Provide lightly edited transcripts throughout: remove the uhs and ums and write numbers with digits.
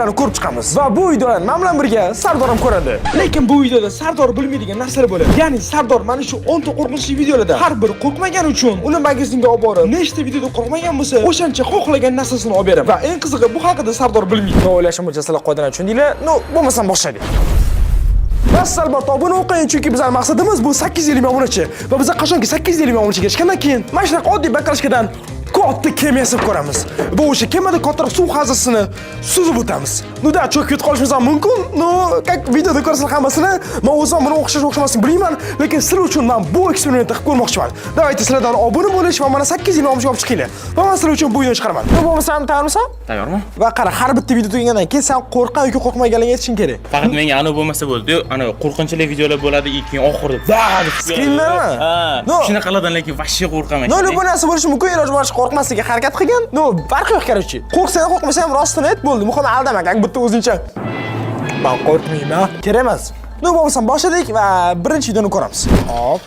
videolarni ko'rib chiqamiz. Va bu videolarni men bilan birga Sardor ham ko'radi. Lekin bu videoda Sardor bilmaydigan narsalar bo'ladi. Ya'ni Sardor mana shu 10 ta qo'rqinchli videolardan har bir qo'rqmagan uchun uni magazinga olib borib, nechta videoda qo'rqmagan bo'lsa, o'shancha xohlagan narsasini olib beradi. Va eng qizig'i bu haqida Sardor bilmaydi. No o'ylashim bo'yicha sizlar qoidalarni tushundinglar? No, bo'lmasam boshlaylik. Bas albatta obuna o'qing, chunki bizning maqsadimiz bu 850 ming obunachi va biz qachonki 850 ming obunachiga chiqqandan keyin mana shunaqa oddiy bakalashkadan katta kema yasab ko'ramiz. Bu o'sha kemada katta suv havzasini suzib o'tamiz. Ну да, cho'kib ketib qolishimiz ham mumkin. No, как videoda ko'rsatgan hammasini men o'zim buni o'xshamasini bilmayman, lekin sizlar uchun men bu eksperimentni qilib ko'rmoqchiman. Davayte sizlardan obuna bo'lish va mana 850 ming obunachi olib chiqinglar. Va men sizlar uchun bu videoni chiqaraman. Nima bo'lmasa, tayyormisan? Tayyorman. Va qara, har bitta video tugagandan keyin sen qo'rqqan yoki qo'rqmaganligingni aytishing kerak. Faqat menga ana bo'lmasa bo'ldi. Ana qo'rqinchli videolar bo'ladi, keyin oxirida. Da, skrinlarmi? Ha. Shunaqalardan lekin vashshiy qo'rqaman. No, bu narsa bo'lishi mumkin, iloji boricha qo'rqmaslikka harakat qilgan. No, farqi yo'q, короче. Qo'rqsang, qo'rqmasang ham rostini ayt bo'ldi. Muhimi aldama, как bitta o'zingcha. Men qo'rqmayman. Kerak emas. No, bo'lmasa boshladik va birinchi videoni ko'ramiz. Hop.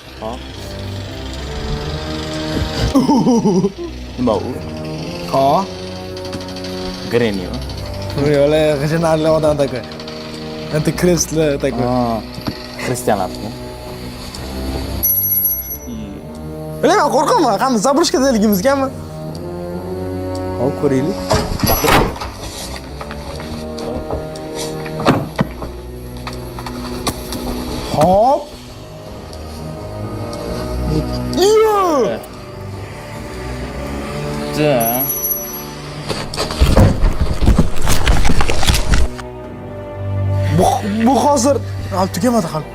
Nima u? Ha. Grenio. Yo'la, g'ijinarli odam такой. Это кресло такое. Xristianlarmi? Bilaman, qo'rqaman. Hamma zabrushka deligimizgami? Hop, ko'raylik. Hop. Iyo! Da. Bu hozir tugamadi hali.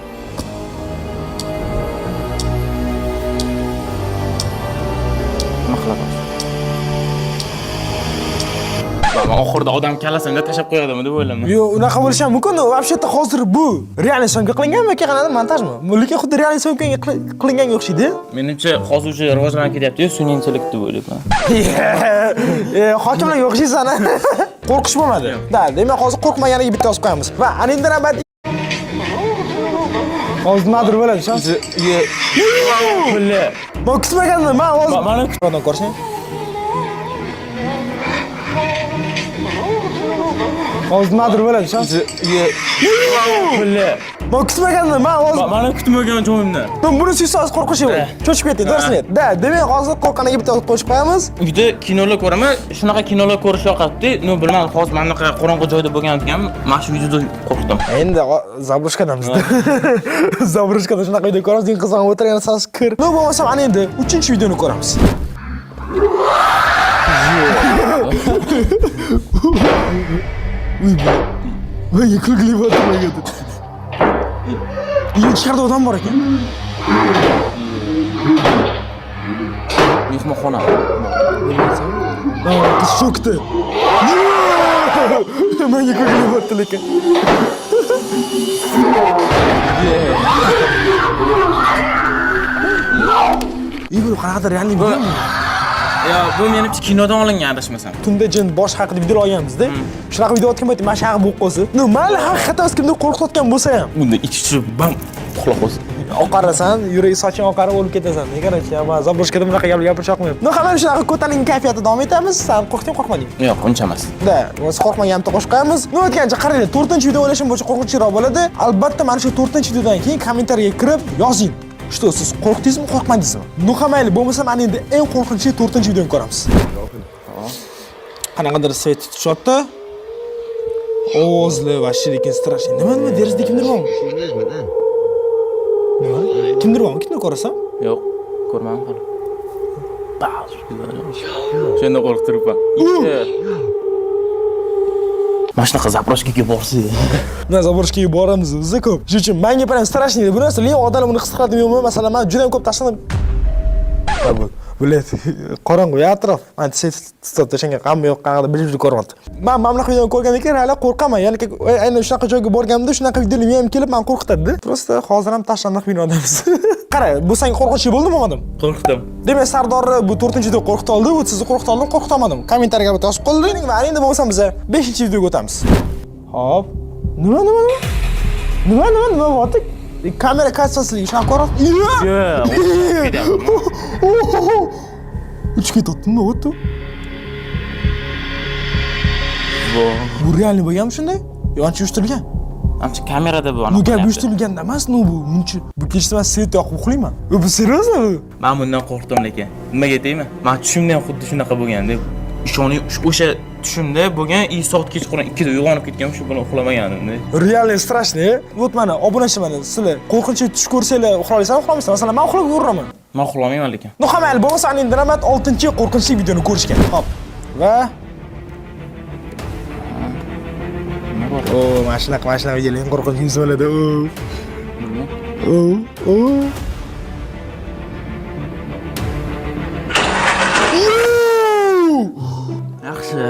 Nima qilaman? Men oxirida odam kallasini tashab qo'yadimi deb o'ylayman. Yo'q, unaqa bo'lishi ham mumkin. Вообще-то hozir bu real insonga qilinganmi yoki qanaqa montajmi? Lekin xuddi real insonga qilinganga o'xshaydi. Menimcha hozir o'sha rivojlanib ketyapti-yu, sun'iy intellekt deb o'ylayman. Hokimlarga o'xshaysan. Qo'rqish bo'lmadi. Da, demak hozir qo'rqmaganiga bitta yozib qo'yamiz. Va anenda navbat hozir nimadir bo'ladi, shans. Bulla. Men kutmagandim, men hozir Mana kutmadan ko'rsang. Hozir nimadir bo'ladi, shans. Bulla. Men kutmagandim, men hozir Mana kutmagan joyimdan. men buni suysangiz qo'rqish yo'q. Cho'chib ketdi, to'g'risini ayt. Da, demak hozir qo'rqqaniga bitta qo'shib qo'yamiz. Uyda kinolar ko'raman, shunaqa kinolar ko'rish yoqadi. No, bilmadim, hozir mana bunaqa qorong'u joyda bo'lganimdan mana shu videoda qo'rqdim. Endi zabrushkadamiz. Zabrushkada shunaqa video ko'ramiz, keyin qizg'anib o'tirgan sas kir. No, bo'lmasa ana endi 3-videoni ko'ramiz. Voy, kulgili bo'lyapti. Ichkarida odam bor ekan. Mehmonxona. Qiz cho'kdi. Menga kulgili bo'lyapti lekin. Bu qanaqadir reallik bo'lganmi? Ya, bu menimcha kinodan olingan adashmasam. Tunda jin bosh haqida video olganmiz-da. Shunaqa video otgan paytda mana shu bo'lib qolsa. No, mayli haqiqatan kimdir qo'rqitayotgan bo'lsa ham. Bunda ichi bam uxlab qolsin. Oqarasan, yurak soching oqarib o'lib ketasan. Qarangchi, men zabrushkada bunaqa gapirishmayman. No, hamma shunaqa ko'tarinki kayfiyatda davom etamiz. Sen qo'rqding, qo'rqmading? Yo'q, uncha emas. Da, biz qo'rqmaganimda qo'shib qo'yamiz. No, o'tgancha qaranglar, 4-video o'ylashim bo'yicha qo'rqinchliroq bo'ladi. Albatta, mana shu 4-videodan keyin kommentariyaga kirib yozing. Что, siz qo'rqdingizmi, qo'rqmadingizmi? No, mayli, bo'lmasa mana endi eng qo'rqinchli 4-videoni ko'ramiz. Qanaqadir svet tutishyapti. Ovozli va lekin strashniy. Nima derizda kimdir bormi? Nima? Kimdir bormi? Kimdir ko'rasan? Yo'q, ko'rmadim hali. Shunda qo'rqtiribman. Mana shunaqa zaproshkaga borsiz. Na zaproshkaga boramiz, biz ko'p. Shuning uchun menga ham strashniy. Bu narsa lekin odamlar buni his qiladimi? Masalan, men juda ham ko'p tashladim. Bilet, qorong'u atrof. Men stop tashanga qammi yo'q, qanaqadir bilib ko'ryapti. Men bunaqa videoni ko'rgandan keyin hali qo'rqaman. Ya'ni aynan shunaqa joyga borganimda shunaqa videolar men ham kelib men qo'rqitadi. Prosta hozir ham tashlandiq binodamiz. Qara, bu senga qo'rqinchli bo'ldimi, bo'lmadimi? Qo'rqdim. Demak, Sardor bu 4-video qo'rqita oldi, u sizni qo'rqita oldim, qo'rqita olmadim. Kommentariyaga yozib qo'ying va endi bo'lmasa biz 5-videoga o'tamiz. Hop. Nima bo'lyapti? Kamera kassasligi shunaqa ko'ryapti. Uch ketdimi, o'tdi. Bu realniy bo'lganmi shunday? Yo ancha uyushtirilgan. Ancha kamerada bu. Bu gap uyushtirilgan emas, bu muncha. Bu kechda men svet yoqib uxlayman. Bu seriozmi bu? Men bundan qo'rqdim lekin. Nimaga deyman? Men tushimda ham xuddi shunaqa bo'lgan deb. Ishoning o'sha tushimda bo'lgan, soat kechqurun 2 da uyg'onib ketgan, shu buni uxlamaganimda. Realniy strashniy. Вот mana obunachi mana sizlar qo'rqinchli tush ko'rsanglar uxlaysiz, uxlamaysiz. Masalan, men uxlab yuraman. Men uxlamayman lekin. No hamayli bo'lmasa endi navbat 6-qo'rqinchli videoni ko'rishga. Hop. Va mashina videolar eng qo'rqinchisi bo'ladi. Yaxshi.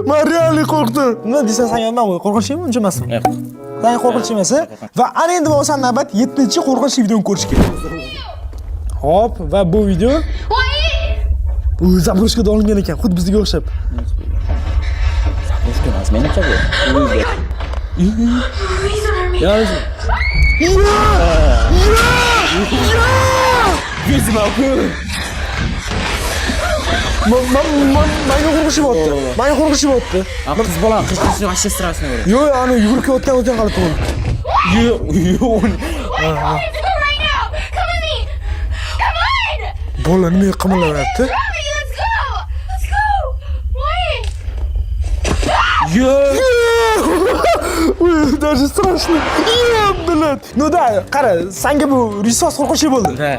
Men realniy qo'rqdim. Nima deysan sen ham men qo'rqinchli uncha emasmi? Yo'q. Sen qo'rqinchli emas. Va ana endi bo'lsa navbat 7-qo'rqinchli videoni ko'rishga. Hop, va bu video bu Zabrushkada olingan ekan, xuddi bizga o'xshab. Zabrushka emas, menimcha bu. Menga qo'rqishyapti. Menga qo'rqishyapti. Qiz bola, qiz вообще страшно bo'ladi. Yo'q, ani yugurib ketayotgan qilib qo'ydi. Yo'q. Bola nima qimirlayapti? Ой, даже страшно. Блядь. Ну да, qara, senga bu resos qo'rqinchli bo'ldi. Da.